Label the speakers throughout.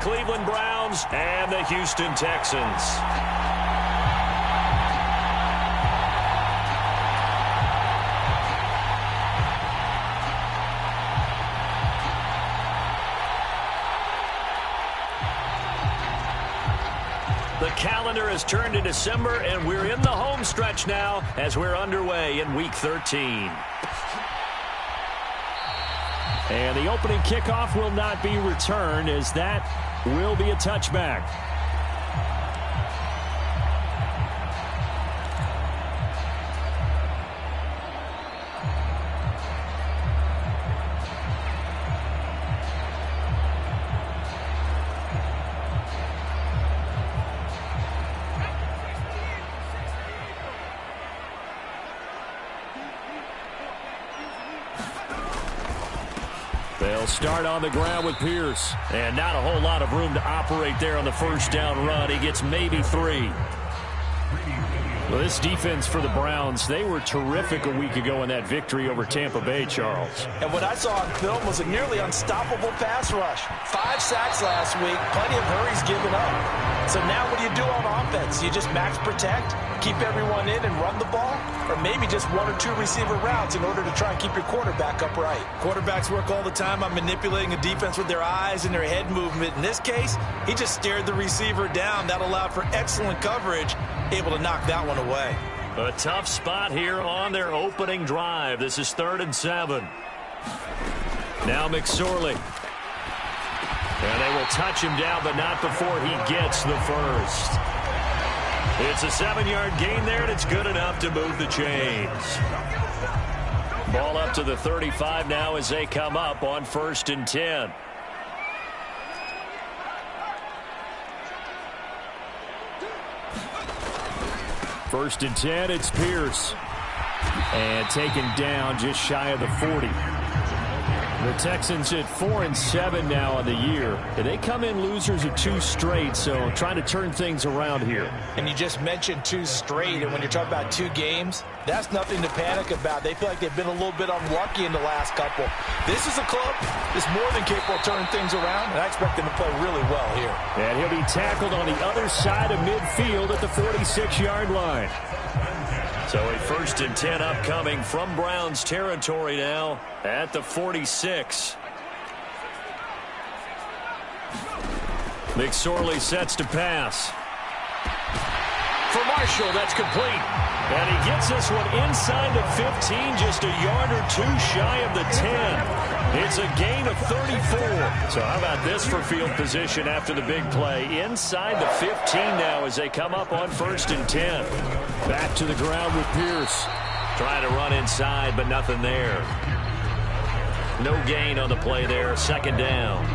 Speaker 1: Cleveland Browns and the Houston Texans. The calendar has turned to December, and we're in the home stretch now as we're underway in Week 13.
Speaker 2: And the opening kickoff will not be returned, as that will be a touchback. They'll start on the ground with Pierce.
Speaker 1: And not a whole lot of room to operate there on the first down run. He gets maybe 3.
Speaker 2: Well, this defense for the Browns, they were terrific a week ago in that victory over Tampa Bay, Charles.
Speaker 3: And what I saw on film was a nearly unstoppable pass rush. 5 sacks last week, plenty of hurries given up. So now what do you do on offense? You just max protect, keep everyone in and run the ball? Or maybe just 1 or 2 receiver routes in order to try and keep your quarterback upright? Quarterbacks work all the time on manipulating a defense with their eyes and their head movement. In this case, he just stared the receiver down. That allowed for excellent coverage, able to knock that one away.
Speaker 1: A tough spot here on their opening drive. This is 3rd and 7. Now McSorley. And they will touch him down, but not before he gets the first. It's a 7-yard gain there, and it's good enough to move the chains. Ball up to the 35 now as they come up on 1st and 10.
Speaker 2: First and 10, it's Pierce. And taken down just shy of the 40. The Texans at 4-7 now on the year. They come in losers of 2 straight, so trying to turn things around here.
Speaker 3: And you just mentioned 2 straight, and when you're talking about 2 games, that's nothing to panic about. They feel like they've been a little bit unlucky in the last couple. This is a club that's more than capable of turning things around, and I expect them to play really well here.
Speaker 2: And he'll be tackled on the other side of midfield at the 46-yard line.
Speaker 1: So a 1st and 10 upcoming from Browns territory now at the 46. McSorley sets to pass. For Marshall, that's complete. And he gets this one inside the 15, just a yard or 2 shy of the 10. It's a gain of 34. So how about this for field position after the big play? Inside the 15 now as they come up on 1st and 10.
Speaker 2: Back to the ground with Pierce.
Speaker 1: Trying to run inside, but nothing there. No gain on the play there. 2nd down.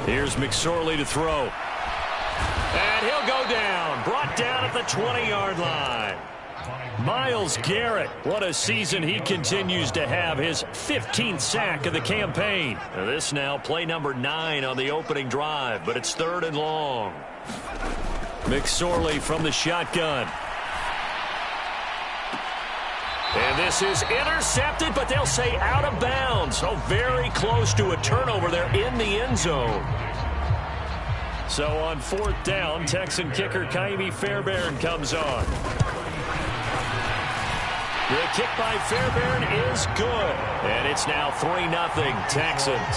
Speaker 1: Here's McSorley to throw. And he'll go down. Brought down at the 20-yard line. Myles Garrett, what a season he continues to have. His 15th sack of the campaign. This now play number 9 on the opening drive, but it's 3rd and long. McSorley from the shotgun. And this is intercepted, but they'll say out of bounds. So very close to a turnover there in the end zone. So on 4th down, Texan kicker Kaimi Fairbairn comes on. The kick by Fairbairn is good. And it's now 3-0 Texans.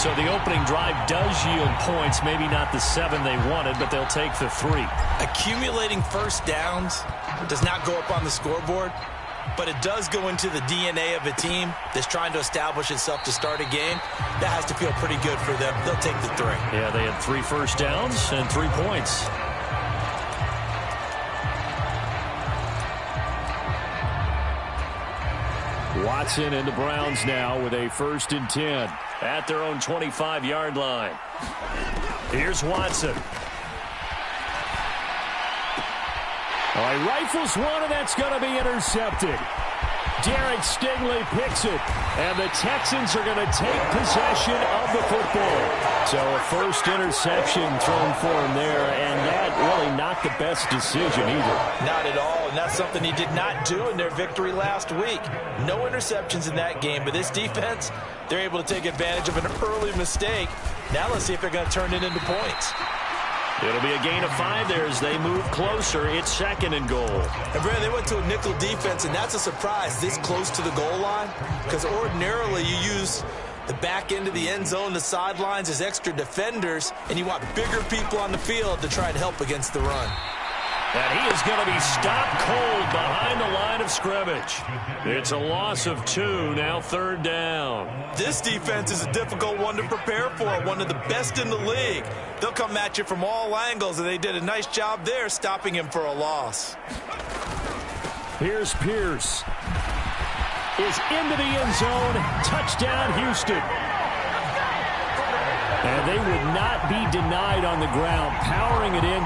Speaker 1: So the opening drive does yield points. Maybe not the 7 they wanted, but they'll take the 3.
Speaker 3: Accumulating first downs does not go up on the scoreboard, but it does go into the DNA of a team that's trying to establish itself to start a game. That has to feel pretty good for them. They'll take the 3.
Speaker 1: Yeah, they had 3 first downs and 3 points.
Speaker 2: Watson and the Browns now with a 1st and 10
Speaker 1: at their own 25-yard line. Here's Watson.
Speaker 2: All right, rifles one, and that's going to be intercepted. Derek Stingley picks it, and the Texans are going to take possession of the football. So a first interception thrown for him there, and that really not the best decision either.
Speaker 3: Not at all, and that's something he did not do in their victory last week. No interceptions in that game, but this defense, they're able to take advantage of an early mistake. Now let's see if they're going to turn it into points.
Speaker 1: It'll be a gain of 5 there as they move closer. It's 2nd and goal.
Speaker 3: And Brad, they went to a nickel defense, and that's a surprise this close to the goal line, because ordinarily you use the back end of the end zone, the sidelines as extra defenders, and you want bigger people on the field to try and help against the run.
Speaker 1: And he is going to be stopped cold behind the line of scrimmage. It's a loss of 2, now 3rd down.
Speaker 3: This defense is a difficult one to prepare for, one of the best in the league. They'll come at you from all angles, and they did a nice job there stopping him for a loss.
Speaker 2: Here's Pierce. Is into the end zone. Touchdown, Houston. And they would not be denied on the ground, powering it in.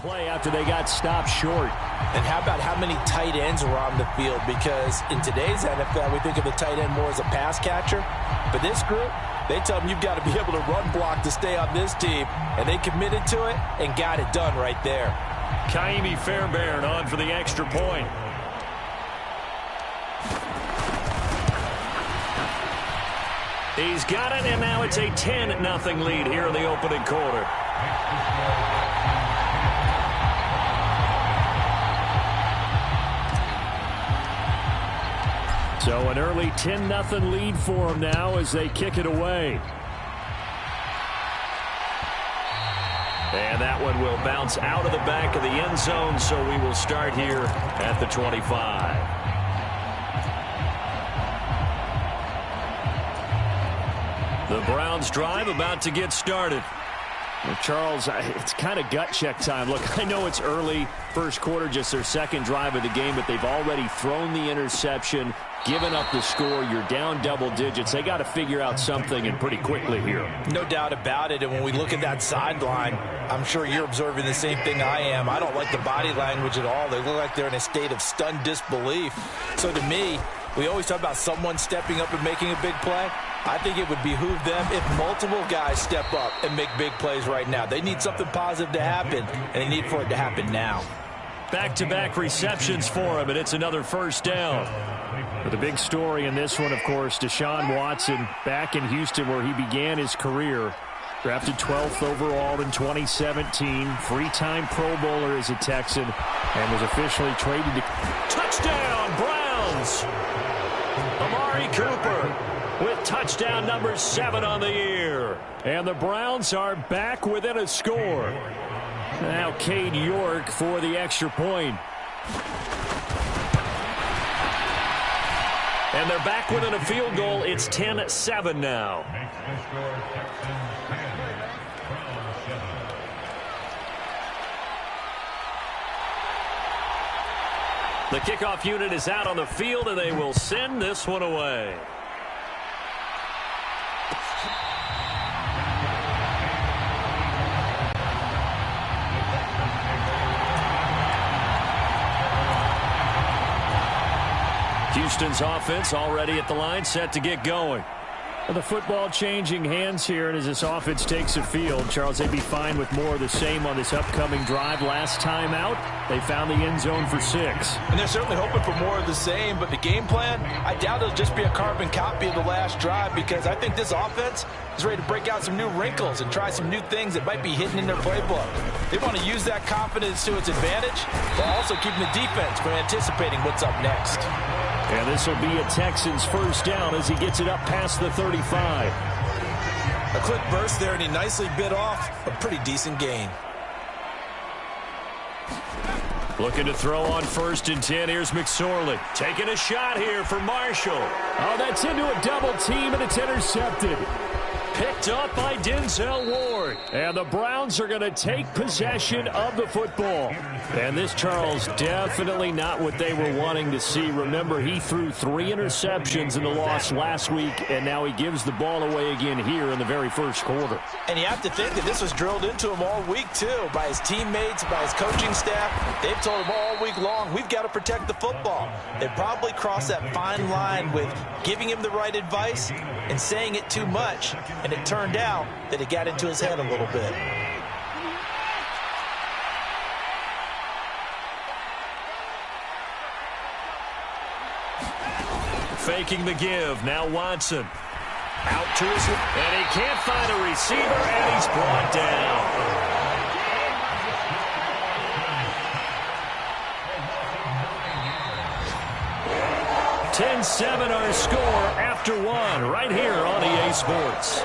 Speaker 2: Play after they got stopped short.
Speaker 3: And how about how many tight ends were on the field? Because in today's NFL, we think of the tight end more as a pass catcher. But this group, they tell them you've got to be able to run block to stay on this team. And they committed to it and got it done right there.
Speaker 1: Kaimi Fairbairn on for the extra point. He's got it, and now it's a 10-0 lead here in the opening quarter.
Speaker 2: So an early 10-0 lead for them now as they kick it away.
Speaker 1: And that one will bounce out of the back of the end zone, so we will start here at the 25. The Browns drive about to get started.
Speaker 2: Well, Charles, it's kind of gut check time. Look, I know it's early, first quarter, just their second drive of the game, but they've already thrown the interception, given up the score. You're down double digits. They got to figure out something, and pretty quickly here.
Speaker 3: No doubt about it, and when we look at that sideline, I'm sure you're observing the same thing I am. I don't like the body language at all. They look like they're in a state of stunned disbelief. So to me, we always talk about someone stepping up and making a big play. I think it would behoove them if multiple guys step up and make big plays right now. They need something positive to happen, and they need for it to happen now.
Speaker 1: Back-to-back receptions for him, and it's another first down.
Speaker 2: But the big story in this one, of course, Deshaun Watson back in Houston where he began his career. Drafted 12th overall in 2017. Three-time Pro Bowler as a Texan, and was officially traded to...
Speaker 1: Touchdown, Browns! Amari Cooper with touchdown number 7 on the year.
Speaker 2: And the Browns are back within a score. Now Cade York for the extra point.
Speaker 1: And they're back within a field goal. It's 10-7 now. The kickoff unit is out on the field, and they will send this one away. Houston's offense already at the line, set to get going.
Speaker 2: The football changing hands here, and as this offense takes the field, Charles, they'd be fine with more of the same on this upcoming drive. Last time out, they found the end zone for 6.
Speaker 3: And they're certainly hoping for more of the same, but the game plan, I doubt it'll just be a carbon copy of the last drive, because I think this offense is ready to break out some new wrinkles and try some new things that might be hidden in their playbook. They want to use that confidence to its advantage, while also keeping the defense from anticipating what's up next.
Speaker 2: And this will be a Texans first down as he gets it up past the 35.
Speaker 3: A quick burst there, and he nicely bit off a pretty decent gain.
Speaker 1: Looking to throw on 1st and 10. Here's McSorley. Taking a shot here for Marshall.
Speaker 2: Oh, that's into a double team, and it's intercepted.
Speaker 1: picked up by Denzel Ward.
Speaker 2: And the Browns are going to take possession of the football. And this, Charles, definitely not what they were wanting to see. Remember, he threw 3 interceptions in the loss last week, and now he gives the ball away again here in the very first quarter.
Speaker 3: And you have to think that this was drilled into him all week, too, by his teammates, by his coaching staff. They've told him all week long, we've got to protect the football. They probably crossed that fine line with giving him the right advice and saying it too much. And it turned out that it got into his head a little bit.
Speaker 1: Faking the give. Now Watson. Out to his... And he can't find a receiver, and he's brought down. 10-7 our score after 1 right here on EA Sports.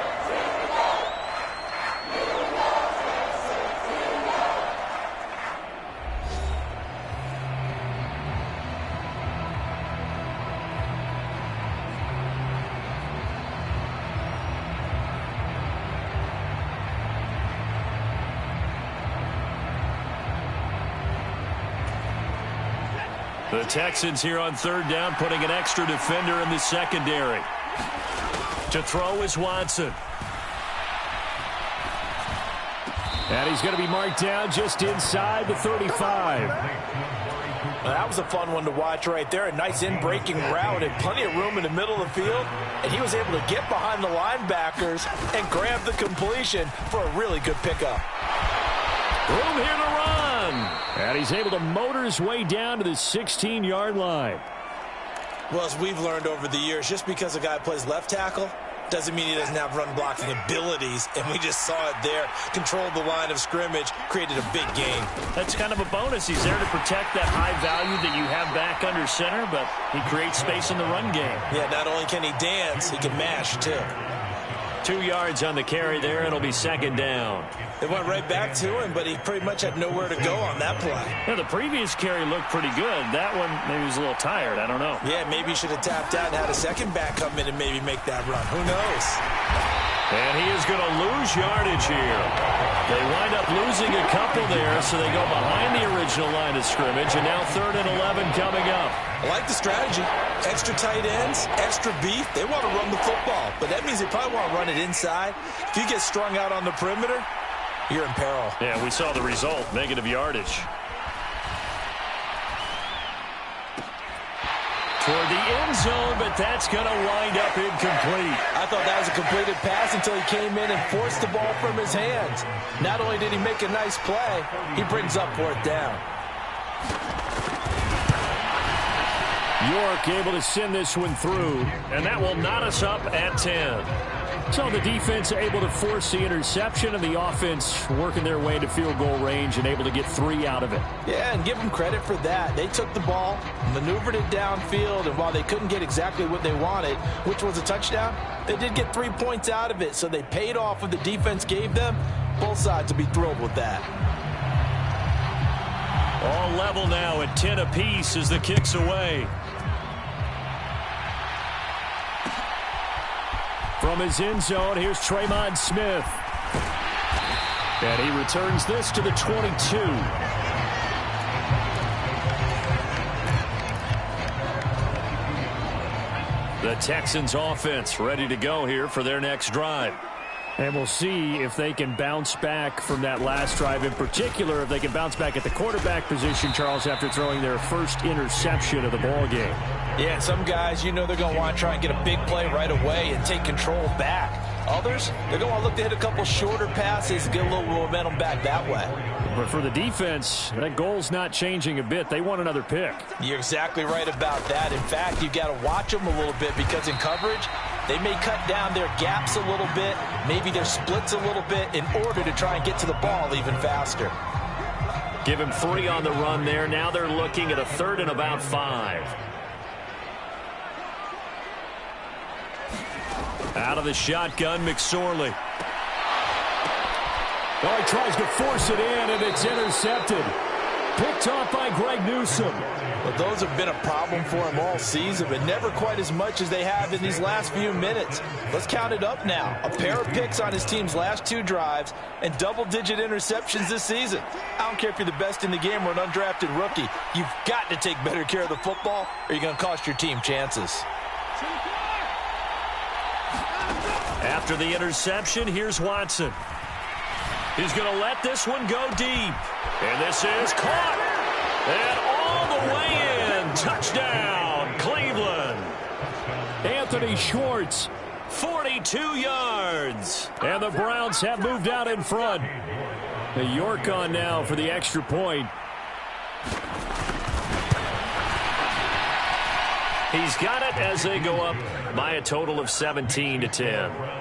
Speaker 1: The Texans here on 3rd down, putting an extra defender in the secondary. To throw is Watson.
Speaker 2: And he's going to be marked down just inside the 35.
Speaker 3: Well, that was a fun one to watch right there. A nice in-breaking route and plenty of room in the middle of the field. And he was able to get behind the linebackers and grab the completion for a really good pickup.
Speaker 1: Room here to run.
Speaker 2: And he's able to motor his way down to the 16-yard line.
Speaker 3: Well, as we've learned over the years, just because a guy plays left tackle doesn't mean he doesn't have run-blocking abilities, and we just saw it there. Controlled the line of scrimmage, created a big gain.
Speaker 4: That's kind of a bonus. He's there to protect that high value that you have back under center, but he creates space in the run game.
Speaker 3: Yeah, not only can he dance, he can mash, too.
Speaker 1: 2 yards on the carry there. It'll be 2nd down.
Speaker 3: It went right back to him, but he pretty much had nowhere to go on that play.
Speaker 4: Yeah, the previous carry looked pretty good. That one, maybe he was a little tired. I don't know.
Speaker 3: Yeah, maybe he should have tapped out and had a second back come in and maybe make that run. Who knows?
Speaker 1: And he is going to lose yardage here. They wind up losing a couple there, so they go behind the original line of scrimmage, and now 3rd and 11 coming up.
Speaker 3: I like the strategy. Extra tight ends, extra beef. They want to run the football, but that means they probably want to run it inside. If you get strung out on the perimeter, you're in peril.
Speaker 1: Yeah, we saw the result, negative yardage. Toward the end zone, but that's going to wind up incomplete.
Speaker 3: I thought that was a completed pass until he came in and forced the ball from his hands. Not only did he make a nice play, he brings up 4th down.
Speaker 2: York able to send this one through,
Speaker 1: and that will knot us up at 10.
Speaker 2: So the defense able to force the interception, and the offense working their way to field goal range and able to get 3 out of it.
Speaker 3: Yeah, and give them credit for that. They took the ball, maneuvered it downfield, and while they couldn't get exactly what they wanted, which was a touchdown, they did get 3 points out of it, so they paid off what the defense gave them. Both sides will be thrilled with that.
Speaker 1: All level now at 10 apiece as the kick's away.
Speaker 2: From his end zone, here's Tremont Smith. And he returns this to the 22.
Speaker 1: The Texans offense ready to go here for their next drive.
Speaker 2: And we'll see if they can bounce back from that last drive, in particular if they can bounce back at the quarterback position, Charles, after throwing their first interception of the ball game.
Speaker 3: Yeah, some guys, you know they're going to want to try and get a big play right away and take control back. Others, they're going to want to look to hit a couple shorter passes and get a little momentum back that way.
Speaker 2: But for the defense, that goal's not changing a bit. They want another pick.
Speaker 3: You're exactly right about that. In fact, you've got to watch them a little bit because in coverage, they may cut down their gaps a little bit, maybe their splits a little bit in order to try and get to the ball even faster.
Speaker 1: Give him 3 on the run there. Now they're looking at a 3rd and about 5. Out of the shotgun, McSorley.
Speaker 2: Oh, he tries to force it in, and it's intercepted. Picked off by Greg Newsome.
Speaker 3: Well, those have been a problem for him all season, but never quite as much as they have in these last few minutes. Let's count it up now. A pair of picks on his team's last 2 drives and double-digit interceptions this season. I don't care if you're the best in the game or an undrafted rookie. You've got to take better care of the football or you're going to cost your team chances.
Speaker 1: After the interception, here's Watson. He's going to let this one go deep. And this is caught. And all the way in. Touchdown, Cleveland.
Speaker 2: Anthony Schwartz.
Speaker 1: 42 yards.
Speaker 2: And the Browns have moved out in front. The York on now for the extra point.
Speaker 1: He's got it as they go up by a total of 17-10.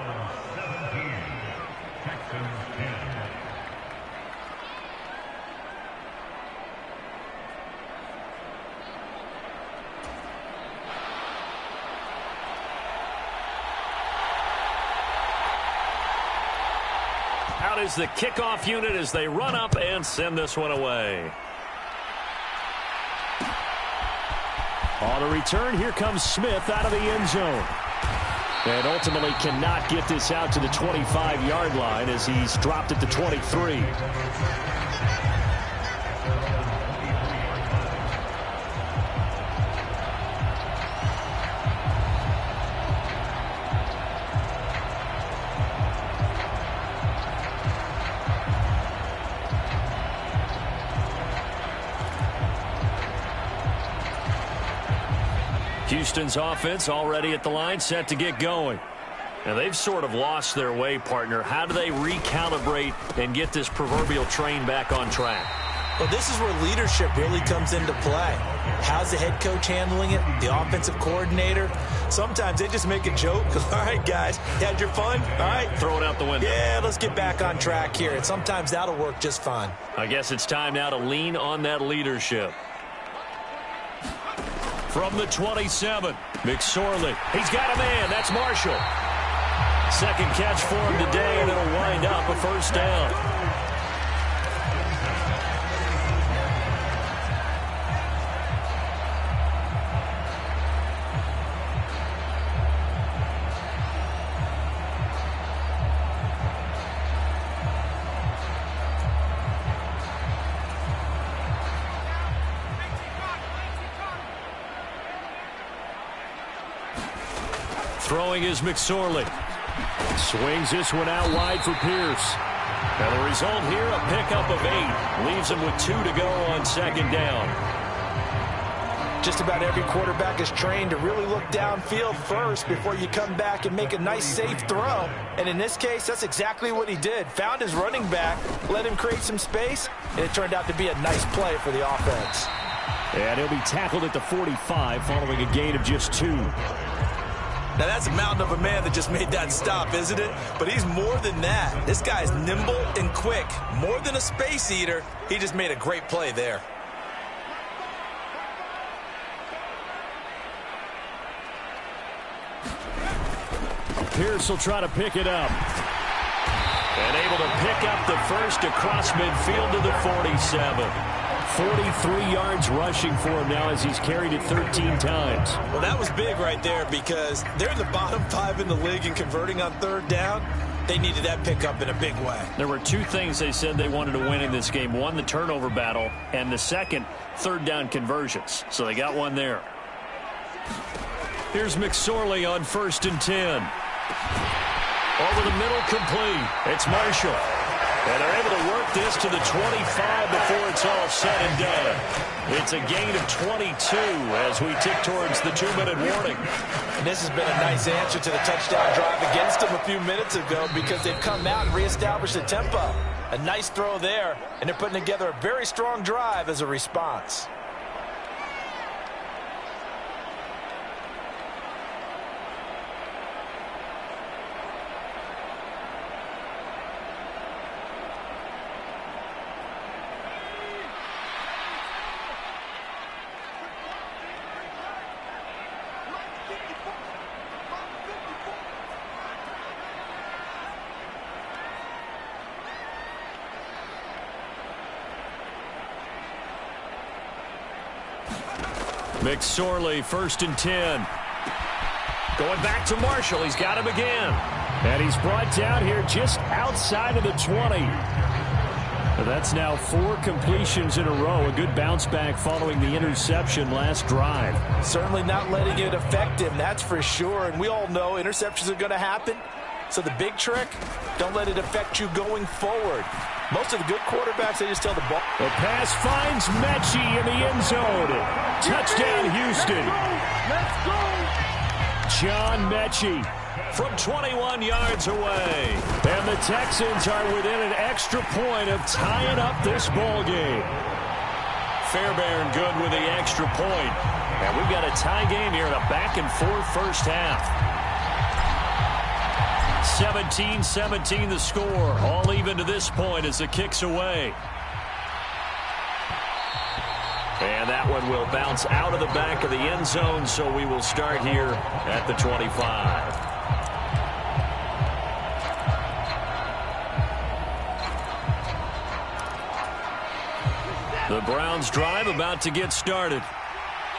Speaker 1: Out is the kickoff unit as they run up and send this one away.
Speaker 2: On the return, here comes Smith out of the end zone. And ultimately cannot get this out to the 25-yard line as he's dropped at the 23.
Speaker 1: Houston's offense already at the line, set to get going. And they've sort of lost their way, partner. How do they recalibrate and get this proverbial train back on track?
Speaker 3: Well, this is where leadership really comes into play. How's the head coach handling it? The offensive coordinator? Sometimes they just make a joke. All right, guys, you had your fun? All right.
Speaker 1: Throw it out the window.
Speaker 3: Yeah, let's get back on track here. And sometimes that'll work just fine.
Speaker 1: I guess it's time now to lean on that leadership. From the 27, McSorley. He's got a man. That's Marshall. Second catch for him today, and it'll wind up a first down. Throwing is McSorley.
Speaker 2: Swings this one out wide for Pierce.
Speaker 1: And the result here, a pickup of 8. Leaves him with 2 to go on second down.
Speaker 3: Just about every quarterback is trained to really look downfield first before you come back and make a nice, safe throw. And in this case, that's exactly what he did. Found his running back, let him create some space, and it turned out to be a nice play for the offense.
Speaker 2: And he'll be tackled at the 45 following a gain of just 2.
Speaker 3: Now, that's a mountain of a man that just made that stop, isn't it? But he's more than that. This guy's nimble and quick. More than a space eater, he just made a great play there.
Speaker 2: Pierce will try to pick it up.
Speaker 1: And able to pick up the first across midfield to the 47.
Speaker 2: 43 yards rushing for him now as he's carried it 13 times.
Speaker 3: Well, that was big right there because they're in the bottom 5 in the league in converting on third down. They needed that pickup in a big way.
Speaker 1: There were 2 things they said they wanted to win in this game. One, the turnover battle, and the second, third down conversions. So they got one there. Here's McSorley on 1st and 10. Over the middle, complete. It's Marshall. And they're able to work this to the 25 before it's all said and done. It's a gain of 22 as we tick towards the 2-minute warning.
Speaker 3: And this has been a nice answer to the touchdown drive against them a few minutes ago because they've come out and reestablished the tempo. A nice throw there, and they're putting together a very strong drive as a response.
Speaker 1: McSorley, 1st and 10. Going back to Marshall. He's got him again.
Speaker 2: And he's brought down here just outside of the 20. That's now 4 completions in a row. A good bounce back following the interception last drive.
Speaker 3: Certainly not letting it affect him, that's for sure. And we all know interceptions are going to happen. So the big trick, don't let it affect you going forward. Most of the good quarterbacks, they just tell the ball.
Speaker 2: The pass finds Mechie in the end zone. Touchdown, Houston.
Speaker 3: Let's go.
Speaker 2: John Mechie
Speaker 1: from 21 yards away.
Speaker 2: And the Texans are within an extra point of tying up this ball game.
Speaker 1: Fairbairn good with the extra point. And we've got a tie game here in a back-and-forth first half. 17-17 the score. All even to this point as the kick's away. And that one will bounce out of the back of the end zone, so we will start here at the 25. The Browns drive about to get started.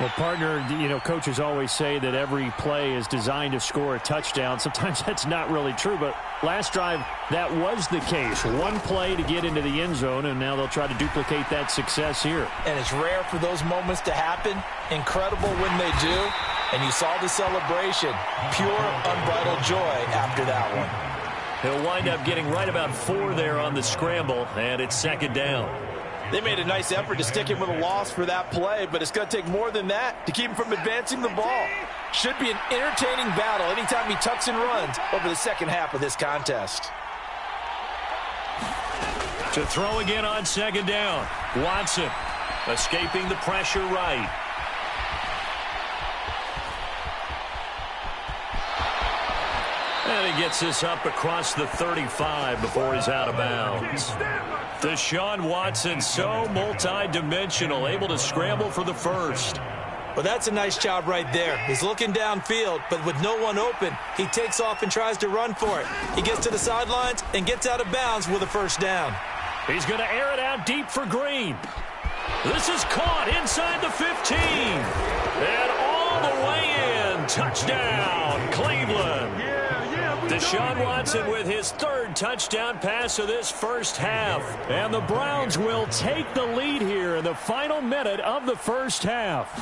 Speaker 2: Well, partner, you know, coaches always say that every play is designed to score a touchdown. Sometimes that's not really true, but last drive, that was the case. One play to get into the end zone, and now they'll try to duplicate that success here.
Speaker 3: And it's rare for those moments to happen. Incredible when they do. And you saw the celebration. Pure, unbridled joy after that one.
Speaker 1: He'll wind up getting right about 4 there on the scramble, and it's 2nd down.
Speaker 3: They made a nice effort to stick him with a loss for that play, but it's going to take more than that to keep him from advancing the ball. Should be an entertaining battle anytime he tucks and runs over the second half of this contest.
Speaker 1: To throw again on 2nd down. Watson escaping the pressure right. And he gets this up across the 35 before he's out of bounds. Deshaun Watson, so multi-dimensional, able to scramble for the first.
Speaker 3: Well, that's a nice job right there. He's looking downfield, but with no one open, he takes off and tries to run for it. He gets to the sidelines and gets out of bounds with a first down.
Speaker 1: He's going to air it out deep for Green. This is caught inside the 15. And all the way in. Touchdown, Cleveland. Deshaun Watson with his 3rd touchdown pass of this first half.
Speaker 2: And the Browns will take the lead here in the final minute of the first half.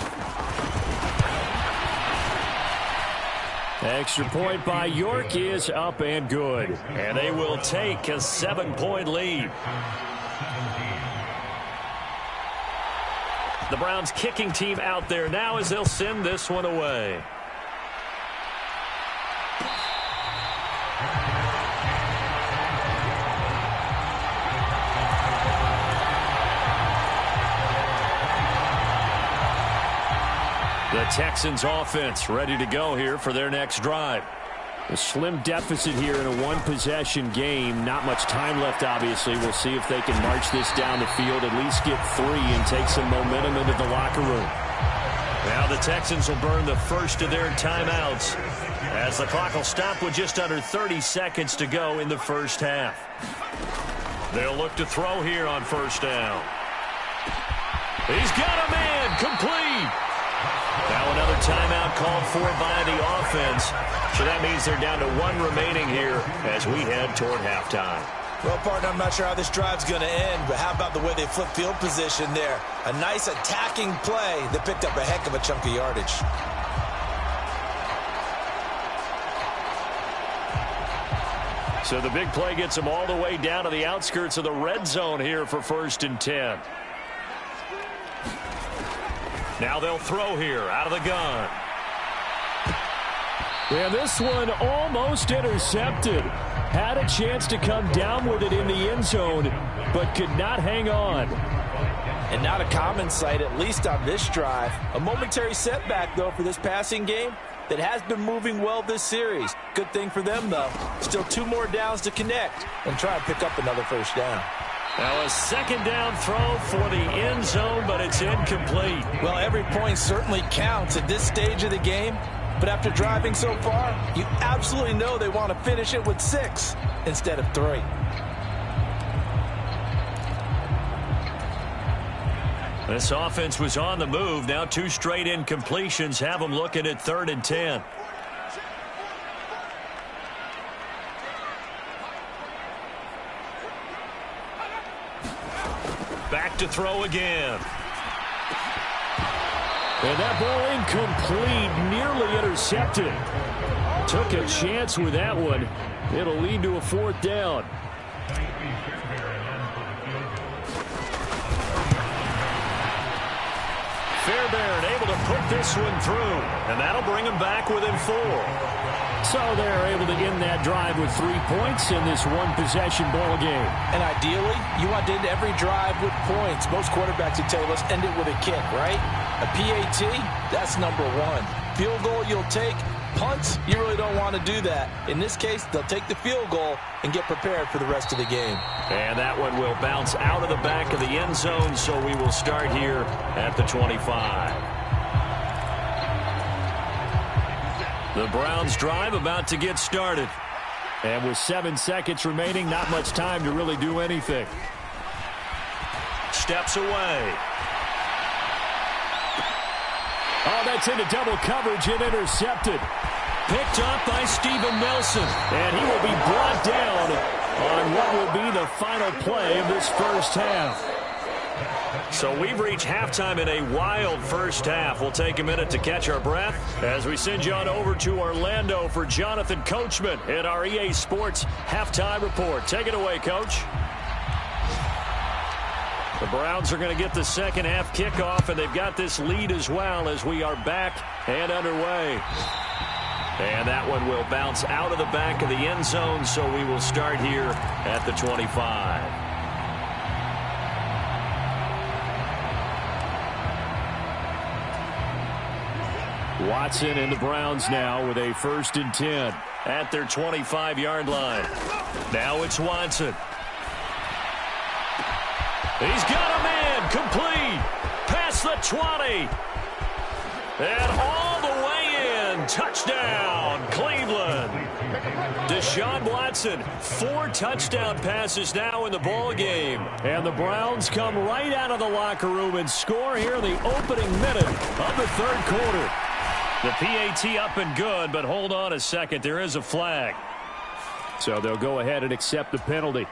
Speaker 2: Extra point by York is up and good.
Speaker 1: And they will take a 7-point lead. The Browns kicking team out there now as they'll send this one away. The Texans offense ready to go here for their next drive.
Speaker 2: A slim deficit here in a one-possession game. Not much time left, obviously. We'll see if they can march this down the field, at least get 3 and take some momentum into the locker room.
Speaker 1: Now the Texans will burn the first of their timeouts as the clock will stop with just under 30 seconds to go in the first half. They'll look to throw here on 1st down. He's got a man complete. Now another timeout called for by the offense. So that means they're down to 1 remaining here as we head toward halftime.
Speaker 3: Well, partner, I'm not sure how this drive's going to end, but how about the way they flip field position there? A nice attacking play that picked up a heck of a chunk of yardage.
Speaker 1: So the big play gets them all the way down to the outskirts of the red zone here for 1st and 10. Now they'll throw here out of the gun.
Speaker 2: And this one almost intercepted. Had a chance to come down with it in the end zone, but could not hang on.
Speaker 3: And not a common sight, at least on this drive. A momentary setback, though, for this passing game that has been moving well this series. Good thing for them, though. Still 2 more downs to connect and try and pick up another first down.
Speaker 1: Now a 2nd down throw for the end zone, but it's incomplete.
Speaker 3: Well, every point certainly counts at this stage of the game. But after driving so far, you absolutely know they want to finish it with 6 instead of 3.
Speaker 1: This offense was on the move. Now 2 straight incompletions have them looking at 3rd and 10. Back to throw again.
Speaker 2: And that ball incomplete, nearly intercepted. Took a chance with that one. It'll lead to a 4th down.
Speaker 1: Fairbairn able to put this one through, and that'll bring them back within 4.
Speaker 2: So they're able to end that drive with 3 points in this one-possession ball game.
Speaker 3: And ideally, you want to end every drive with points. Most quarterbacks would tell you, let's end it with a kick, right? A PAT, that's number 1. Field goal you'll take. Punts, you really don't want to do that. In this case, they'll take the field goal and get prepared for the rest of the game.
Speaker 1: And that one will bounce out of the back of the end zone, so we will start here at the 25. The Browns drive about to get started.
Speaker 2: And with 7 seconds remaining, not much time to really do anything.
Speaker 1: Steps away.
Speaker 2: Oh, that's into double coverage and intercepted.
Speaker 1: Picked up by Steven Nelson.
Speaker 2: And he will be brought down on what will be the final play of this first half.
Speaker 1: So we've reached halftime in a wild first half. We'll take a minute to catch our breath as we send you on over to Orlando for Jonathan Coachman at our EA Sports Halftime Report. Take it away, Coach. The Browns are going to get the second half kickoff, and they've got this lead as well as we are back and underway. And that one will bounce out of the back of the end zone, so we will start here at the 25.
Speaker 2: Watson and the Browns now with a 1st and 10
Speaker 1: at their 25-yard line. Now it's Watson. He's got a man complete past the 20. And all the way in. Touchdown, Cleveland. Deshaun Watson, 4 touchdown passes now in the ball game.
Speaker 2: And the Browns come right out of the locker room and score here in the opening minute of the 3rd quarter.
Speaker 1: The PAT up and good, but hold on a second. There is a flag.
Speaker 2: So they'll go ahead and accept the penalty.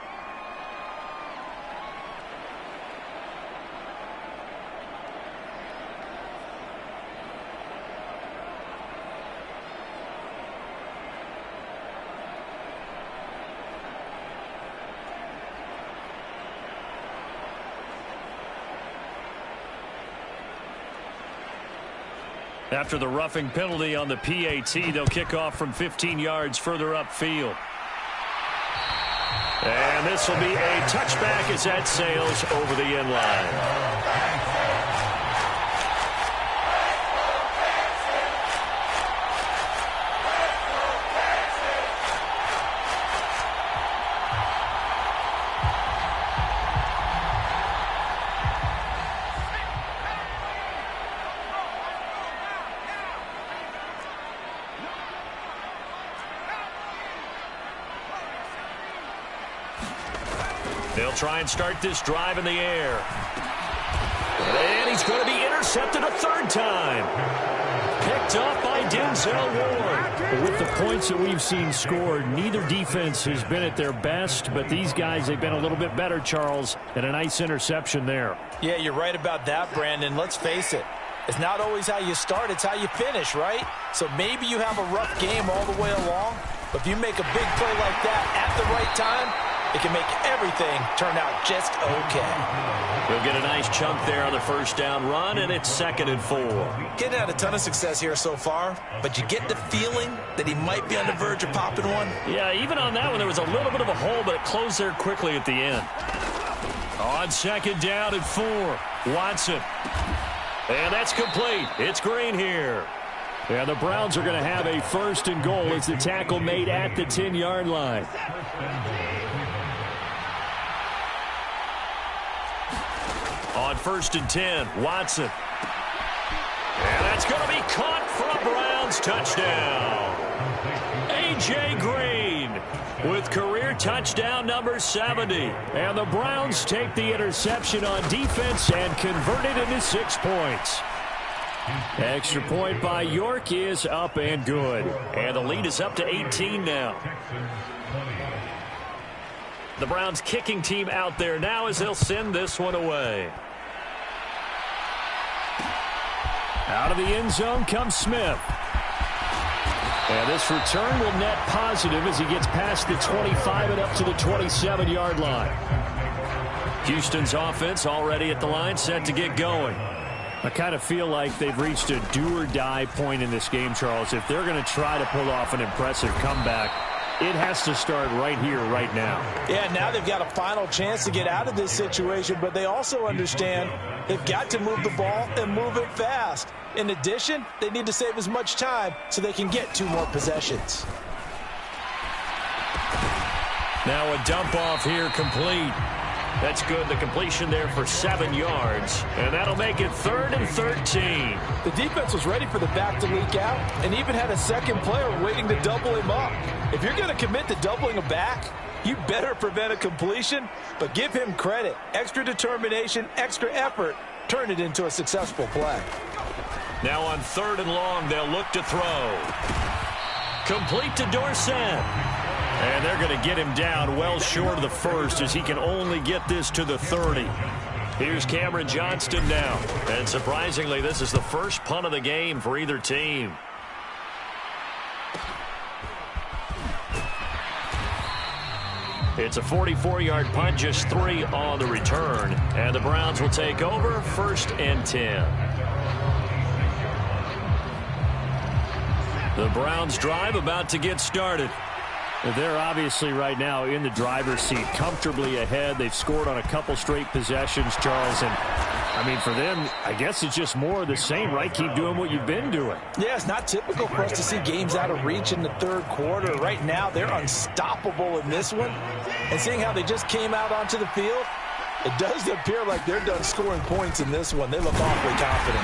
Speaker 1: After the roughing penalty on the PAT, they'll kick off from 15 yards further upfield. And this will be a touchback as that sails over the end line. They'll try and start this drive in the air. And he's going to be intercepted a 3rd time. Picked up by Denzel Ward.
Speaker 2: With the points that we've seen scored, neither defense has been at their best, but these guys have been a little bit better, Charles, and a nice interception there.
Speaker 3: Yeah, you're right about that, Brandon. Let's face it. It's not always how you start, it's how you finish, right? So maybe you have a rough game all the way along, but if you make a big play like that at the right time, it can make everything turn out just okay.
Speaker 1: We'll get a nice chunk there on the first down run, and it's 2nd and 4.
Speaker 3: Getting had a ton of success here so far, but you get the feeling that he might be on the verge of popping one.
Speaker 1: Yeah, even on that one, there was a little bit of a hole, but it closed there quickly at the end. On 2nd down and 4, Watson. And that's complete. It's Green here.
Speaker 2: Yeah, the Browns are going to have a 1st and goal as the tackle made at the 10-yard line.
Speaker 1: On 1st and 10, Watson. And that's going to be caught for a Browns touchdown. A.J. Green with career touchdown number 70. And the Browns take the interception on defense and convert it into 6 points. Extra point by York is up and good. And the lead is up to 18 now. The Browns kicking team out there now as they'll send this one away. Out of the end zone comes Smith. And this return will net positive as he gets past the 25 and up to the 27-yard line. Houston's offense already at the line, set to get going. I kind of feel like they've reached a do-or-die point in this game, Charles. If they're going to try to pull off an impressive comeback, it has to start right here, right now.
Speaker 3: Yeah, now they've got a final chance to get out of this situation, but they also understand they've got to move the ball and move it fast. In addition, they need to save as much time so they can get 2 more possessions.
Speaker 1: Now a dump off here complete. That's good. The completion there for 7 yards. And that'll make it 3rd and 13.
Speaker 3: The defense was ready for the back to leak out and even had a second player waiting to double him up. If you're going to commit to doubling a back, you better prevent a completion, but give him credit. Extra determination, extra effort, turn it into a successful play.
Speaker 1: Now on 3rd and long, they'll look to throw. Complete to Dorsett. And they're going to get him down well short of the first as he can only get this to the 30. Here's Cameron Johnston now. And surprisingly, this is the first punt of the game for either team. It's a 44-yard punt, just 3 on the return. And the Browns will take over 1st and 10. The Browns drive about to get started.
Speaker 2: They're obviously right now in the driver's seat, comfortably ahead. They've scored on a couple straight possessions, Charles. And, I mean, for them, I guess it's just more of the same, right? Keep doing what you've been doing.
Speaker 3: Yeah, it's not typical for us to see games out of reach in the 3rd quarter. Right now, they're unstoppable in this one. And seeing how they just came out onto the field, it does appear like they're done scoring points in this one. They look awfully confident.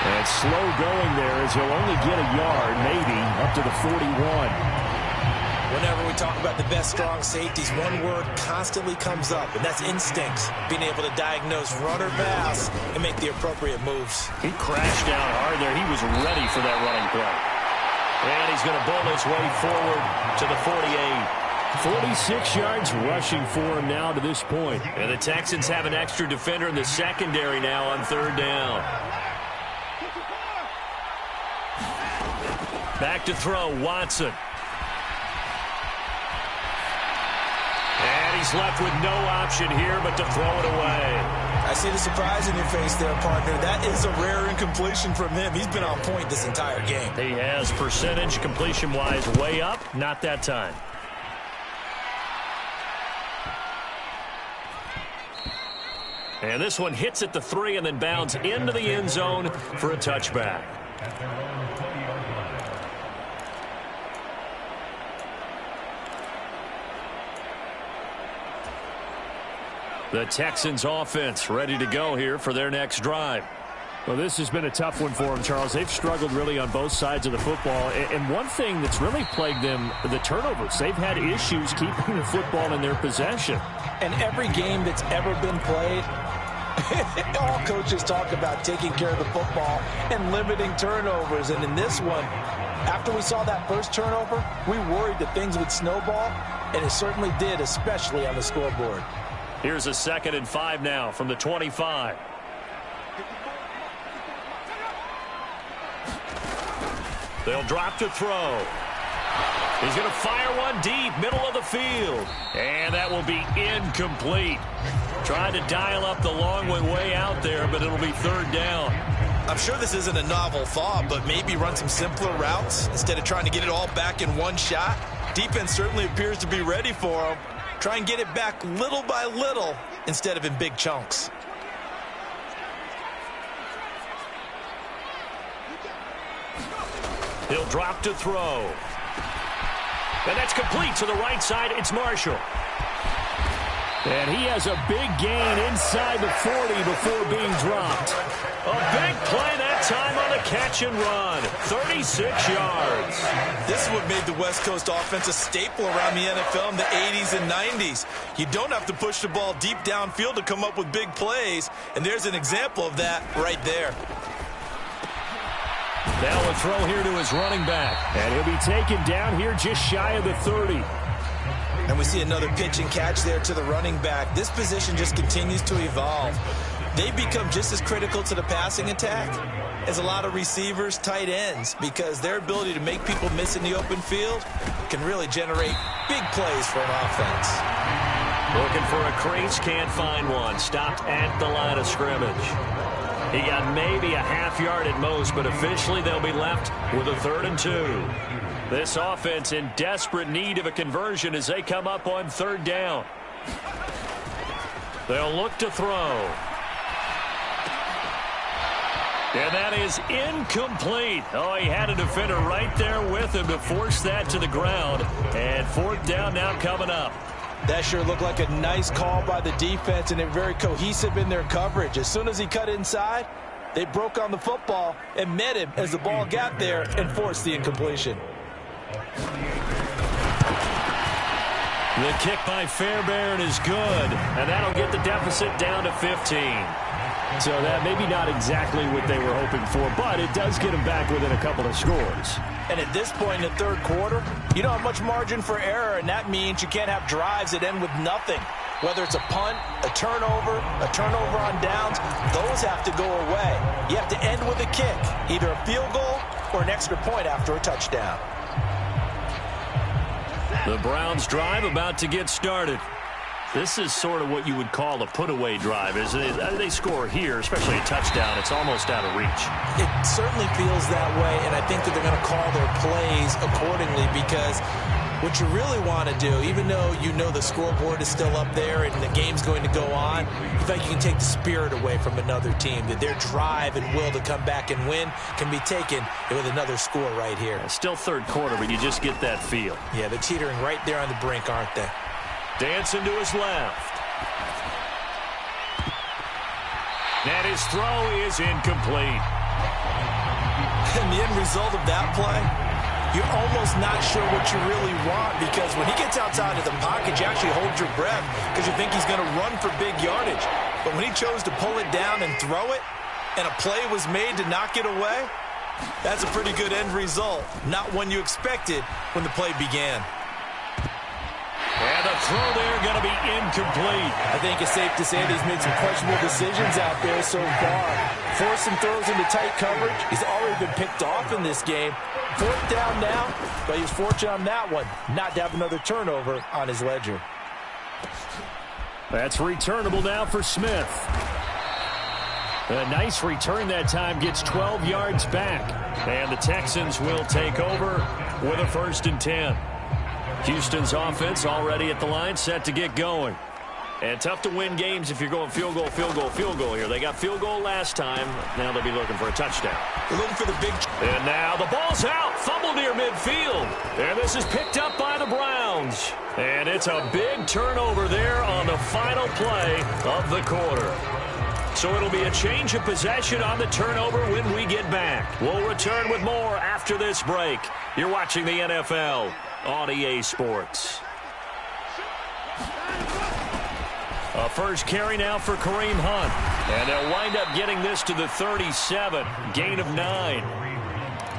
Speaker 2: And slow going there as he'll only get a yard, maybe, up to the 41.
Speaker 3: Whenever we talk about the best strong safeties, one word constantly comes up, and that's instincts. Being able to diagnose run or pass and make the appropriate moves.
Speaker 1: He crashed down hard there. He was ready for that running play. And he's going to bull his way forward to the 48.
Speaker 2: 46 yards rushing for him now to this point.
Speaker 1: And the Texans have an extra defender in the secondary now on 3rd down. Back to throw, Watson. And he's left with no option here but to throw it away.
Speaker 3: I see the surprise in your face there, partner. That is a rare incompletion from him. He's been on point this entire game.
Speaker 1: He has percentage completion-wise way up. Not that time. And this one hits at the 3 and then bounds into the end zone for a touchback. The Texans offense ready to go here for their next drive.
Speaker 2: Well, this has been a tough one for them, Charles. They've struggled really on both sides of the football. And one thing that's really plagued them, the turnovers. They've had issues keeping the football in their possession.
Speaker 3: And every game that's ever been played, all coaches talk about taking care of the football and limiting turnovers. And in this one, after we saw that first turnover, we worried that things would snowball, and it certainly did, especially on the scoreboard.
Speaker 1: Here's a 2nd and 5 now from the 25. They'll drop to throw. He's going to fire one deep, middle of the field. And that will be incomplete. Trying to dial up the long one way out there, but it'll be 3rd down.
Speaker 3: I'm sure this isn't a novel thought, but maybe run some simpler routes instead of trying to get it all back in one shot. Defense certainly appears to be ready for him. Try and get it back little by little instead of in big chunks.
Speaker 1: He'll drop to throw. And that's complete to the right side. It's Marshall.
Speaker 2: And he has a big gain inside the 40 before being dropped.
Speaker 1: A big play that time on the catch and run. 36 yards.
Speaker 3: This is what made the West Coast offense a staple around the NFL in the 80s and 90s. You don't have to push the ball deep downfield to come up with big plays, and there's an example of that right there.
Speaker 2: Now a throw here to his running back, and he'll be taken down here just shy of the 30.
Speaker 3: And we see another pitch and catch there to the running back. This position just continues to evolve. They become just as critical to the passing attack as a lot of receivers, tight ends, because their ability to make people miss in the open field can really generate big plays for an offense.
Speaker 1: Looking for a crease, can't find one. Stopped at the line of scrimmage. He got maybe a half yard at most, but officially they'll be left with a 3rd and 2. This offense in desperate need of a conversion as they come up on 3rd down. They'll look to throw. And that is incomplete. Oh, he had a defender right there with him to force that to the ground. And 4th down now coming up.
Speaker 3: That sure looked like a nice call by the defense, and they're very cohesive in their coverage. As soon as he cut inside, they broke on the football and met him as the ball got there and forced the incompletion.
Speaker 1: The kick by Fairbairn is good, and that'll get the deficit down to 15.
Speaker 2: So that maybe not exactly what they were hoping for, but it does get them back within a couple of scores.
Speaker 3: And at this point in the 3rd quarter, you don't have much margin for error, and that means you can't have drives that end with nothing. Whether it's a punt, a turnover on downs, those have to go away. You have to end with a kick, either a field goal or an extra point after a touchdown.
Speaker 1: The Browns drive about to get started. This is sort of what you would call a put-away drive, isn't it? They score here, especially a touchdown. It's almost out of reach.
Speaker 3: It certainly feels that way, and I think that they're going to call their plays accordingly, because what you really want to do, even though you know the scoreboard is still up there and the game's going to go on, you think you can take the spirit away from another team, that their drive and will to come back and win can be taken with another score right here.
Speaker 1: Still 3rd quarter, but you just get that feel.
Speaker 3: Yeah, they're teetering right there on the brink, aren't they?
Speaker 1: Dancing to his left. And his throw is incomplete.
Speaker 3: And the end result of that play, you're almost not sure what you really want, because when he gets outside of the pocket, you actually hold your breath because you think he's going to run for big yardage. But when he chose to pull it down and throw it, and a play was made to knock it away, that's a pretty good end result. Not one you expected when the play began.
Speaker 1: And the throw there going to be incomplete.
Speaker 3: I think it's safe to say that he's made some questionable decisions out there so far. Forcing throws into tight coverage. He's already been picked off in this game. 4th down now, but he was fortunate on that one not to have another turnover on his ledger.
Speaker 2: That's returnable now for Smith. A nice return that time, gets 12 yards back.
Speaker 1: And the Texans will take over with a 1st and 10. Houston's offense already at the line, set to get going. And tough to win games if you're going field goal, field goal, field goal here. They got field goal last time. Now they'll be looking for a touchdown.
Speaker 3: They're looking for the big...
Speaker 1: And now the ball's out. Fumble near midfield. And this is picked up by the Browns. And it's a big turnover there on the final play of the quarter. So it'll be a change of possession on the turnover when we get back. We'll return with more after this break. You're watching the NFL on EA Sports. A first carry now for Kareem Hunt. And they'll wind up getting this to the 37. Gain of 9.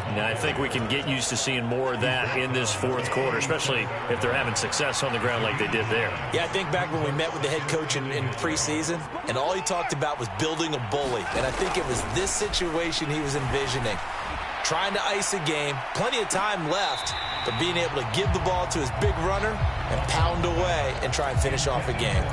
Speaker 1: And I think we can get used to seeing more of that in this 4th quarter, especially if they're having success on the ground like they did there.
Speaker 3: Yeah, I think back when we met with the head coach in preseason, and all he talked about was building a bully. And I think it was this situation he was envisioning. Trying to ice a game, plenty of time left, but being able to give the ball to his big runner and pound away and try and finish off a game.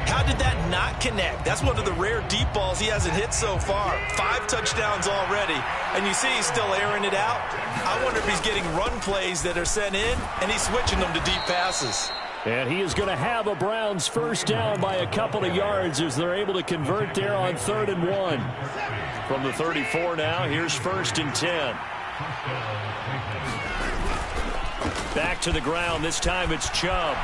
Speaker 3: How did that not connect? That's one of the rare deep balls he hasn't hit so far. 5 touchdowns already, and you see he's still airing it out. I wonder if he's getting run plays that are sent in, and he's switching them to deep passes.
Speaker 2: And he is going to have a Browns 1st down by a couple of yards as they're able to convert there on 3rd and 1.
Speaker 1: From the 34 now, here's 1st and 10. Back to the ground. This time it's Chubb.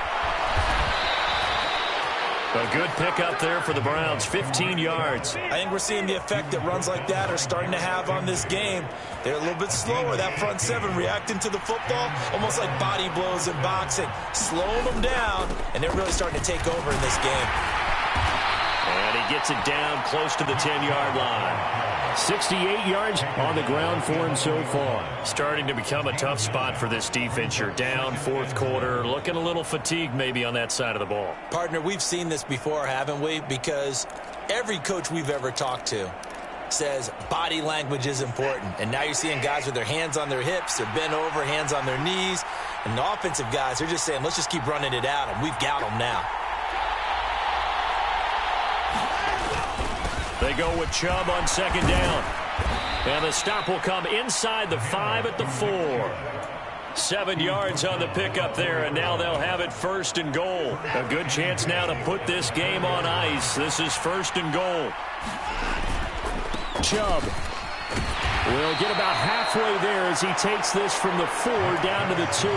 Speaker 1: A good pickup there for the Browns, 15 yards.
Speaker 3: I think we're seeing the effect that runs like that are starting to have on this game. They're a little bit slower, that front seven, reacting to the football, almost like body blows in boxing, slowing them down, and they're really starting to take over in this game.
Speaker 1: And he gets it down close to the 10-yard line.
Speaker 2: 68 yards on the ground for him so far.
Speaker 1: Starting to become a tough spot for this defense. You're down fourth quarter, looking a little fatigued maybe on that side of the ball.
Speaker 3: Partner, we've seen this before, haven't we? Because every coach we've ever talked to says body language is important. And now you're seeing guys with their hands on their hips, they're bent over, hands on their knees. And the offensive guys, they're just saying, let's just keep running it out, and we've got them now.
Speaker 1: They go with Chubb on second down. And the stop will come inside the 5 at the 4. 7 yards on the pickup there, and now they'll have it first and goal. A good chance now to put this game on ice. This is first and goal.
Speaker 2: Chubb will get about halfway there as he takes this from the 4 down to the 2.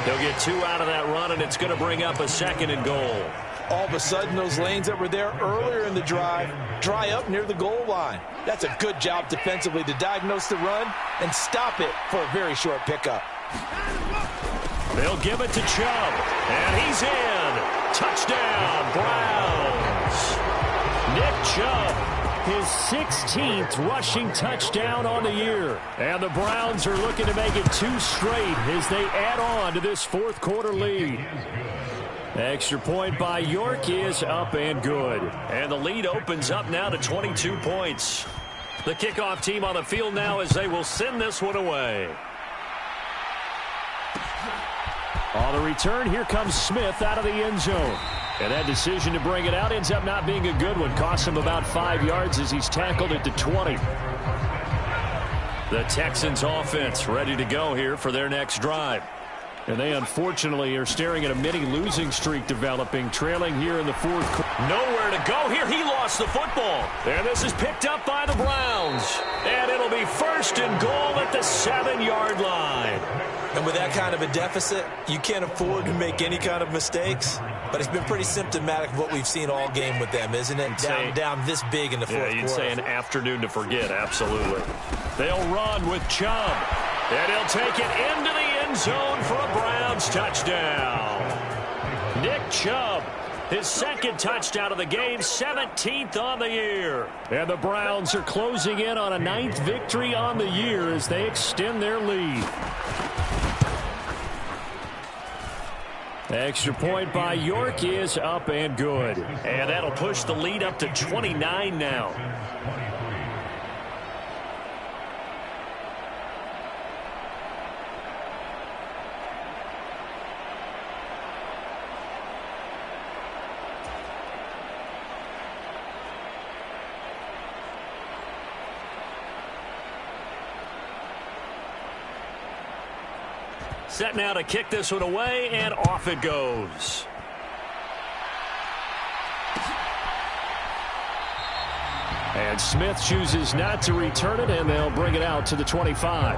Speaker 1: He'll get 2 out of that run, and it's going to bring up a second and goal.
Speaker 3: All of a sudden, those lanes that were there earlier in the drive dry up near the goal line. That's a good job defensively to diagnose the run and stop it for a very short pickup.
Speaker 1: They'll give it to Chubb, and he's in. Touchdown, Browns. Nick Chubb,
Speaker 2: his 16th rushing touchdown on the year. And the Browns are looking to make it 2 straight as they add on to this fourth quarter lead. Extra point by York is up and good.
Speaker 1: And the lead opens up now to 22 points. The kickoff team on the field now as they will send this one away.
Speaker 2: On the return, here comes Smith out of the end zone. And that decision to bring it out ends up not being a good one. Costs him about 5 yards as he's tackled at the 20.
Speaker 1: The Texans offense ready to go here for their next drive.
Speaker 2: And they, unfortunately, are staring at a mini-losing streak developing, trailing here in the fourth quarter.
Speaker 1: Nowhere to go here. He lost the football. And this is picked up by the Browns. And it'll be first and goal at the 7-yard line.
Speaker 3: And with that kind of a deficit, you can't afford to make any kind of mistakes. But it's been pretty symptomatic of what we've seen all game with them, isn't it? Down this big in the fourth quarter.
Speaker 1: Yeah, you'd say an afternoon to forget, absolutely. They'll run with Chubb. And he'll take it into the end zone for a Browns touchdown. Nick Chubb, his second touchdown of the game, 17th on the year.
Speaker 2: And the Browns are closing in on a 9th victory on the year as they extend their lead. Extra point by York is up and good.
Speaker 1: And that'll push the lead up to 29 now. Set now to kick this one away, and off it goes.
Speaker 2: And Smith chooses not to return it, and they'll bring it out to the 25.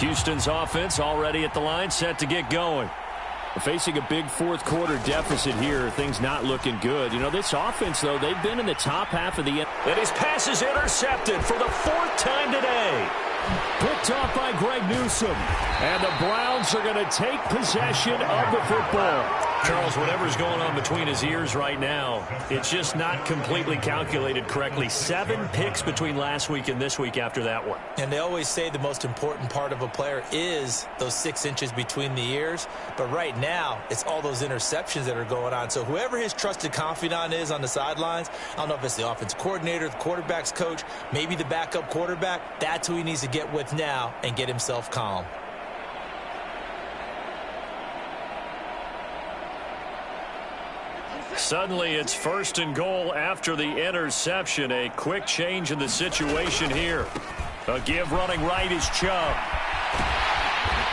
Speaker 1: Houston's offense already at the line, set to get going.
Speaker 2: Facing a big fourth quarter deficit here, things not looking good. You know, this offense, though, they've been in the top half of the...
Speaker 1: And his pass is intercepted for the 4th time today.
Speaker 2: Picked off by Greg Newsome. And the Browns are going to take possession of the football.
Speaker 1: Charles, whatever's going on between his ears right now, it's just not completely calculated correctly. 7 picks between last week and this week after that one.
Speaker 3: And they always say the most important part of a player is those 6 inches between the ears. But right now, it's all those interceptions that are going on. So whoever his trusted confidant is on the sidelines, I don't know if it's the offensive coordinator, the quarterback's coach, maybe the backup quarterback, that's who he needs to get with now and get himself calm.
Speaker 1: Suddenly, it's first and goal after the interception. A quick change in the situation here. A give running right is Chubb.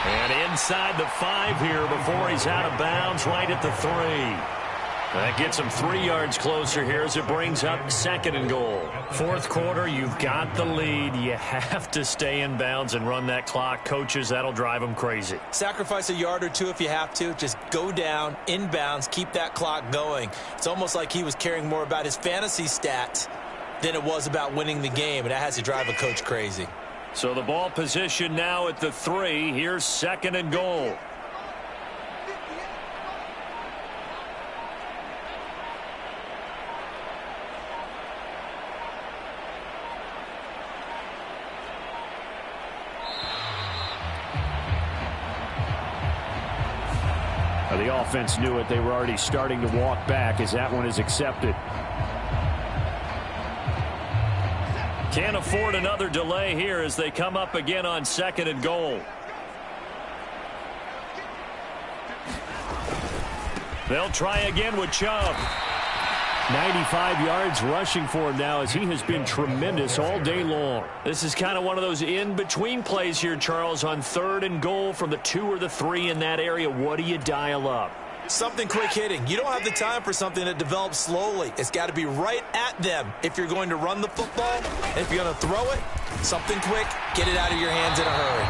Speaker 1: And inside the 5 here before he's out of bounds right at the 3. That gets him 3 yards closer here as it brings up 2nd and goal.
Speaker 4: Fourth quarter, you've got the lead. You have to stay in bounds and run that clock. Coaches, that'll drive them crazy.
Speaker 3: Sacrifice a yard or two if you have to. Just go down, inbounds, keep that clock going. It's almost like he was caring more about his fantasy stats than it was about winning the game, and that has to drive a coach crazy.
Speaker 1: So the ball position now at the 3. Here's 2nd and goal.
Speaker 2: The offense knew it. They were already starting to walk back as that one is accepted.
Speaker 1: Can't afford another delay here as they come up again on 2nd and goal. They'll try again with Chubb.
Speaker 2: 95 yards rushing for him now as he has been tremendous all day long.
Speaker 1: This is kind of one of those in-between plays here, Charles, on 3rd and goal from the 2 or the 3 in that area. What do you dial up?
Speaker 3: Something quick hitting. You don't have the time for something that develops slowly. It's got to be right at them if you're going to run the football. And if you're going to throw it, something quick, get it out of your hands in a hurry.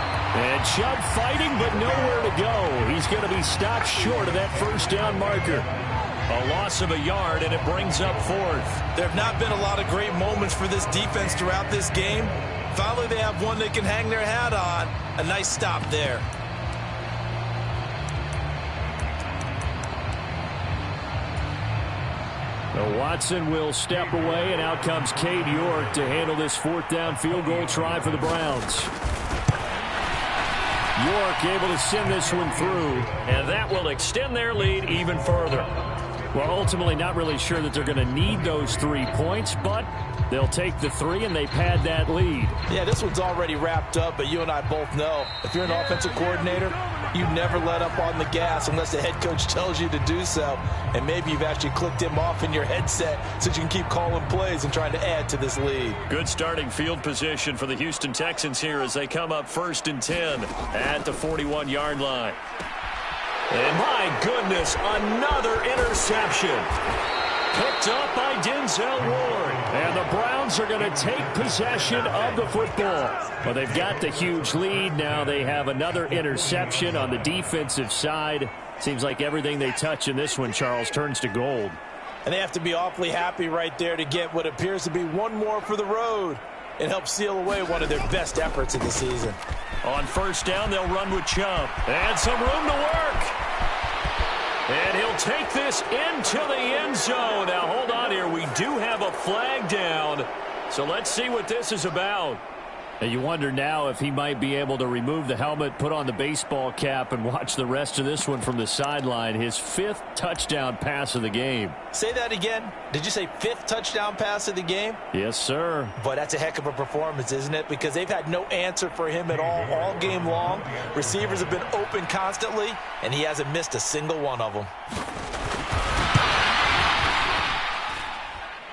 Speaker 2: And Chubb fighting, but nowhere to go. He's going to be stopped short of that 1st down marker.
Speaker 1: A loss of a yard, and it brings up 4th.
Speaker 3: There have not been a lot of great moments for this defense throughout this game. Finally, they have one they can hang their hat on. A nice stop there.
Speaker 2: So Watson will step away, and out comes Cade York to handle this 4th down field goal try for the Browns. York able to send this one through.
Speaker 1: And that will extend their lead even further.
Speaker 2: Well, ultimately not really sure that they're going to need those 3 points, but they'll take the 3 and they pad that lead.
Speaker 3: Yeah, this one's already wrapped up, but you and I both know if you're an offensive coordinator, you never let up on the gas unless the head coach tells you to do so. And maybe you've actually clicked him off in your headset so you can keep calling plays and trying to add to this lead.
Speaker 1: Good starting field position for the Houston Texans here as they come up 1st and 10 at the 41-yard line. And my goodness, another interception. Picked up by Denzel Ward.
Speaker 2: And the Browns are going to take possession of the football. Well, they've got the huge lead. Now they have another interception on the defensive side. Seems like everything they touch in this one, Charles, turns to gold.
Speaker 3: And they have to be awfully happy right there to get what appears to be one more for the road and help seal away one of their best efforts of the season.
Speaker 1: On 1st down, they'll run with Chubb. And some room to work. And he'll take this into the end zone. Now, hold on here. We do have a flag down. So let's see what this is about.
Speaker 2: And you wonder now if he might be able to remove the helmet, put on the baseball cap, and watch the rest of this one from the sideline. His 5th touchdown pass of the game.
Speaker 3: Say that again. Did you say 5th touchdown pass of the game?
Speaker 2: Yes, sir.
Speaker 3: But that's a heck of a performance, isn't it? Because they've had no answer for him at all game long. Receivers have been open constantly, and he hasn't missed a single one of them.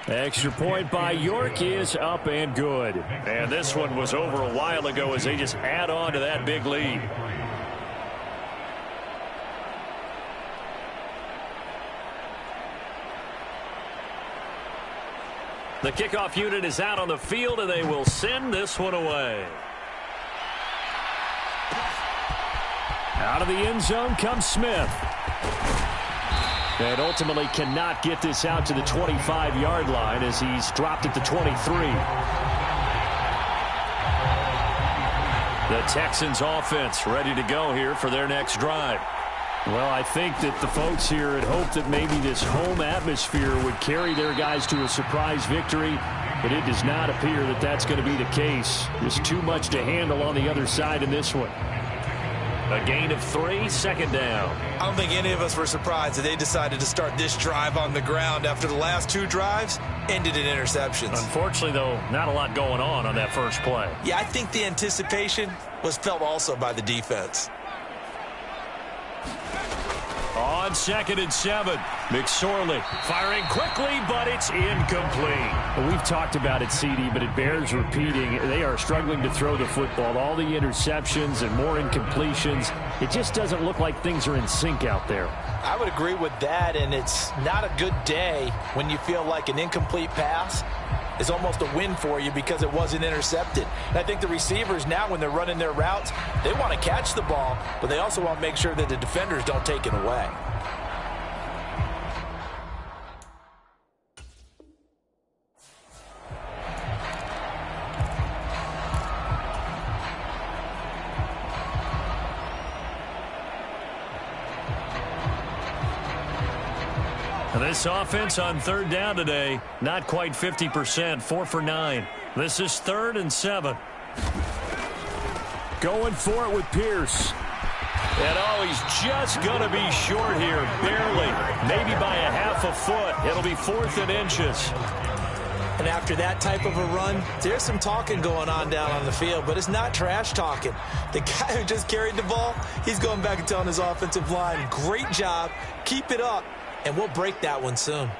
Speaker 2: Extra point by York is up and good.
Speaker 1: And this one was over a while ago as they just add on to that big lead. The kickoff unit is out on the field, and they will send this one away.
Speaker 2: Out of the end zone comes Smith. And ultimately cannot get this out to the 25-yard line as he's dropped at the 23.
Speaker 1: The Texans offense ready to go here for their next drive.
Speaker 2: Well, I think that the folks here had hoped that maybe this home atmosphere would carry their guys to a surprise victory, but it does not appear that that's going to be the case. There's too much to handle on the other side in this one.
Speaker 1: A gain of 3, 2nd down.
Speaker 3: I don't think any of us were surprised that they decided to start this drive on the ground after the last 2 drives ended in interceptions.
Speaker 1: Unfortunately, though, not a lot going on that first play.
Speaker 3: Yeah, I think the anticipation was felt also by the defense.
Speaker 1: On 2nd and 7. McSorley firing quickly, but it's incomplete.
Speaker 2: Well, we've talked about it, CD, but it bears repeating. They are struggling to throw the football. All the interceptions and more incompletions. It just doesn't look like things are in sync out there.
Speaker 3: I would agree with that, and it's not a good day when you feel like an incomplete pass is almost a win for you because it wasn't intercepted. And I think the receivers now, when they're running their routes, they want to catch the ball, but they also want to make sure that the defenders don't take it away.
Speaker 1: This offense on third down today, not quite 50%, 4 for 9. This is 3rd and 7.
Speaker 2: Going for it with Pierce.
Speaker 1: And he's just going to be short here, barely, maybe by a half a foot. It'll be 4th and inches.
Speaker 3: And after that type of a run, there's some talking going on down on the field, but it's not trash talking. The guy who just carried the ball, he's going back and telling his offensive line, great job, keep it up. And we'll break that one soon.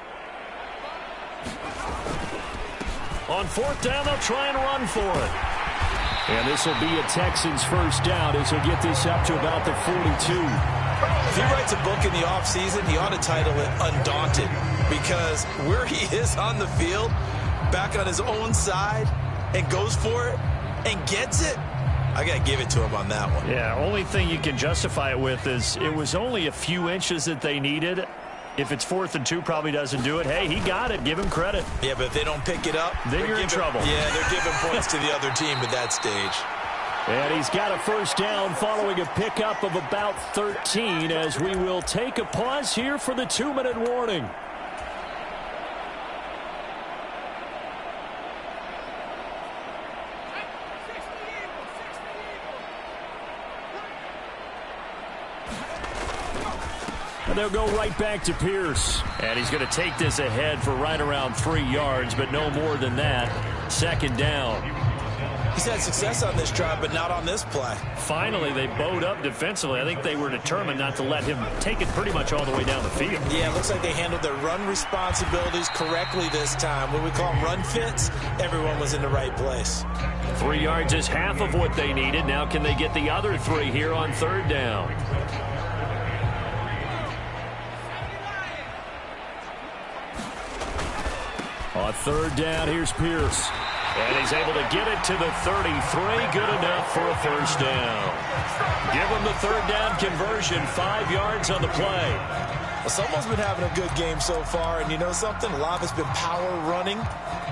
Speaker 1: On 4th down, they'll try and run for it.
Speaker 2: And this will be a Texans first down as he'll get this up to about the 42.
Speaker 3: If he writes a book in the offseason, he ought to title it Undaunted, because where he is on the field, back on his own side, and goes for it and gets it, I got to give it to him on that one.
Speaker 4: Yeah, only thing you can justify it with is it was only a few inches that they needed. If it's 4th and 2, probably doesn't do it. Hey, he got it. Give him credit.
Speaker 3: Yeah, but if they don't pick it up,
Speaker 4: then you're in trouble.
Speaker 3: Yeah, they're giving points to the other team at that stage.
Speaker 2: And he's got a first down following a pickup of about 13 as we will take a pause here for the 2-minute warning. And they'll go right back to Pierce.
Speaker 1: And he's going to take this ahead for right around 3 yards, but no more than that. 2nd down.
Speaker 3: He's had success on this drive, but not on this play.
Speaker 4: Finally, they bowed up defensively. I think they were determined not to let him take it pretty much all the way down the field.
Speaker 3: Yeah, it looks like they handled their run responsibilities correctly this time. What we call them run fits, everyone was in the right place.
Speaker 1: 3 yards is half of what they needed. Now can they get the other 3 here on 3rd down?
Speaker 2: On 3rd down, here's Pierce.
Speaker 1: And he's able to get it to the 33. Good enough for a first down. Give him the 3rd down conversion. 5 yards on the play.
Speaker 3: Well, someone's been having a good game so far, and you know something? A lot of it's been power running.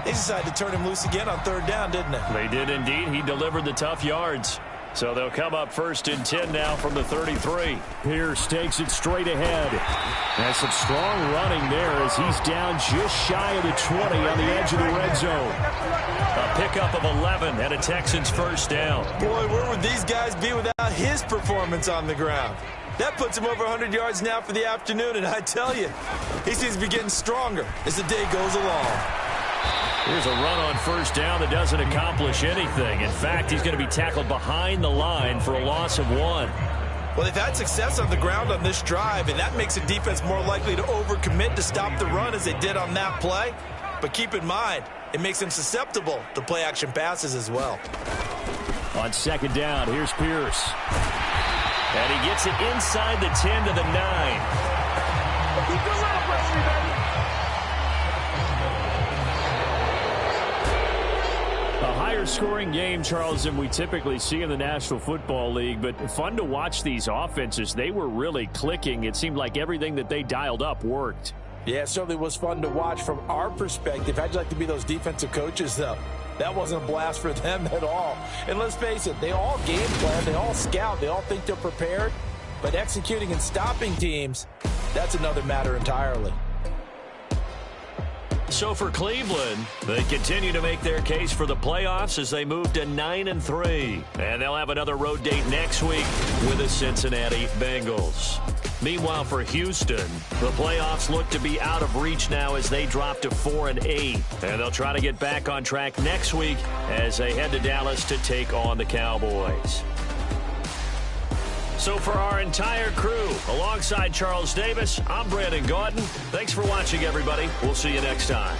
Speaker 3: They decided to turn him loose again on 3rd down, didn't they?
Speaker 1: They did indeed. He delivered the tough yards. So they'll come up 1st and 10 now from the 33.
Speaker 2: Pierce takes it straight ahead. That's some strong running there as he's down just shy of the 20 on the edge of the red zone.
Speaker 1: A pickup of 11 and a Texans first down.
Speaker 3: Boy, where would these guys be without his performance on the ground? That puts him over 100 yards now for the afternoon, and I tell you, he seems to be getting stronger as the day goes along.
Speaker 1: Here's a run on 1st down that doesn't accomplish anything. In fact, he's going to be tackled behind the line for a loss of 1.
Speaker 3: Well, they've had success on the ground on this drive, and that makes the defense more likely to overcommit to stop the run as they did on that play. But keep in mind, it makes them susceptible to play-action passes as well.
Speaker 2: On 2nd down, here's Pierce.
Speaker 1: And he gets it inside the 10 to the 9.
Speaker 3: Keep your little pressure, baby.
Speaker 2: A higher scoring game, Charles, than we typically see in the National Football League, but fun to watch these offenses. They were really clicking. It seemed like everything that they dialed up worked.
Speaker 3: Yeah, it certainly was fun to watch from our perspective. How'd you like to be those defensive coaches, though? That wasn't a blast for them at all. And let's face it, they all game plan, they all scout, they all think they're prepared. But executing and stopping teams, that's another matter entirely.
Speaker 1: So for Cleveland, they continue to make their case for the playoffs as they move to 9-3. And they'll have another road date next week with the Cincinnati Bengals. Meanwhile, for Houston, the playoffs look to be out of reach now as they drop to 4-8. And they'll try to get back on track next week as they head to Dallas to take on the Cowboys. So for our entire crew, alongside Charles Davis, I'm Brandon Gaudin. Thanks for watching, everybody. We'll see you next time.